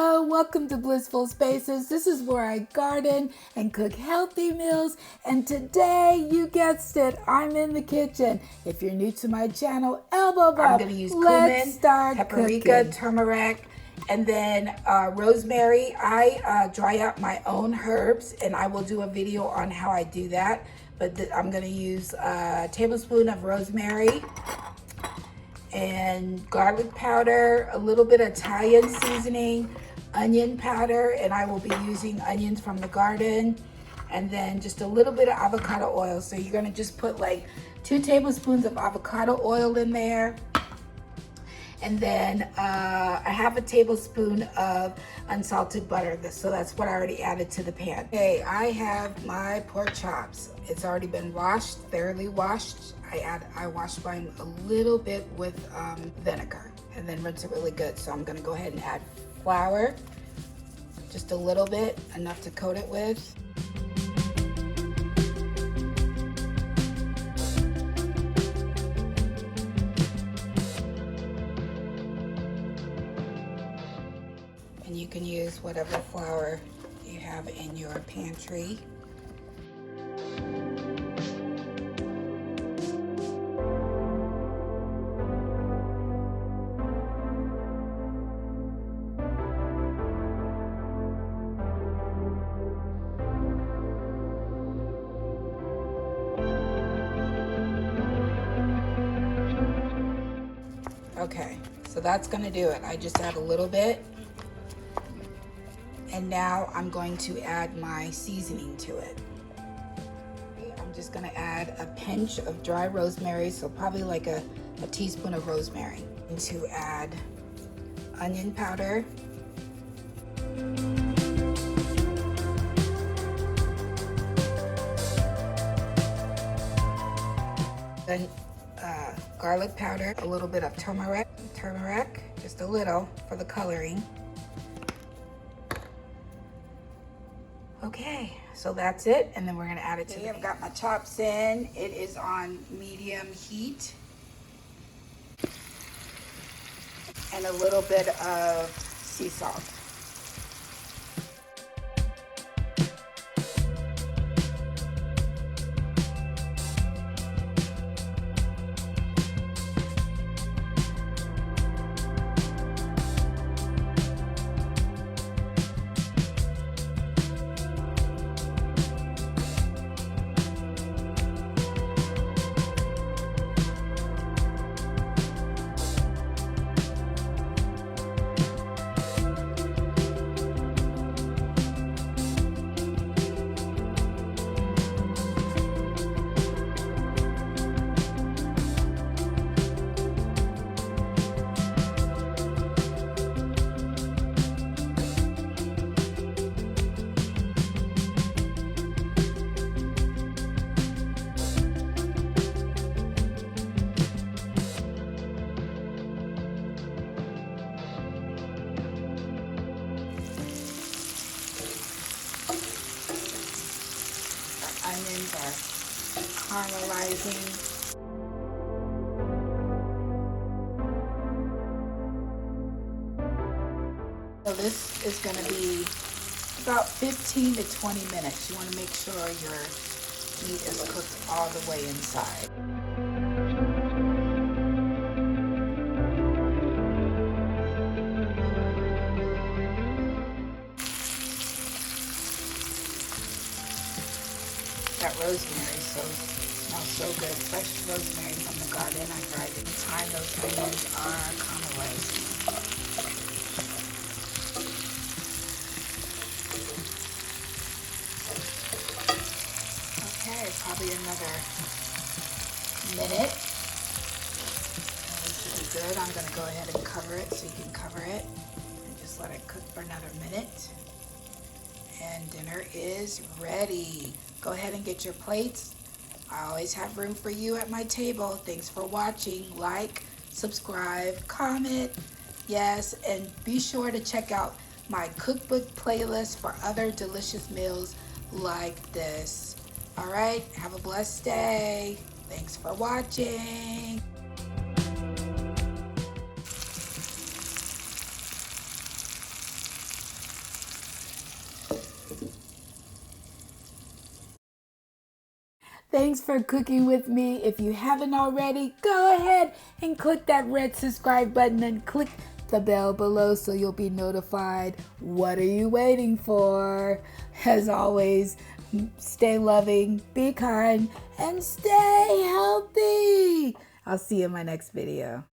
Hello, welcome to Blissful Spaces. This is where I garden and cook healthy meals. And today, you guessed it, I'm in the kitchen. If you're new to my channel, elbow up. I'm going to use Let's cumin, start paprika, cooking. turmeric, and then rosemary. I dry out my own herbs, and I will do a video on how I do that. But I'm going to use a tablespoon of rosemary and garlic powder, a little bit of Italian seasoning, onion powder, and I will be using onions from the garden, and then just a little bit of avocado oil. So you're gonna just put like 2 tablespoons of avocado oil in there. And then I have a tablespoon of unsalted butter. So that's what I already added to the pan. Okay, I have my pork chops. It's already been washed, thoroughly washed. I wash mine a little bit with vinegar and then rinse it really good. So I'm gonna go ahead and add flour, just a little bit, enough to coat it with. And you can use whatever flour you have in your pantry. Okay, so that's gonna do it. I just add a little bit. And now I'm going to add my seasoning to it. I'm just gonna add a pinch of dry rosemary, so probably like a teaspoon of rosemary. And to add onion powder. Then garlic powder, a little bit of turmeric, just a little for the coloring. Okay, so that's it, and then we're gonna add it to the pan. I've got my chops in. It is on medium heat. And a little bit of sea salt. Onions are caramelizing. So this is going to be about 15 to 20 minutes. You want to make sure your meat is cooked all the way inside. That rosemary smells so good, fresh rosemary from the garden. I dried it. In time, those onions are caramelizing. Okay, probably another minute. It should be good. I'm going to go ahead and cover it so you can cover it and just let it cook for another minute. And dinner is ready. Go ahead and get your plates. I always have room for you at my table. Thanks for watching. Like, subscribe, comment. Yes, and be sure to check out my cookbook playlist for other delicious meals like this. All right, have a blessed day. Thanks for watching. Thanks for cooking with me. If you haven't already, go ahead and click that red subscribe button and click the bell below so you'll be notified. What are you waiting for? As always, stay loving, be kind, and stay healthy. I'll see you in my next video.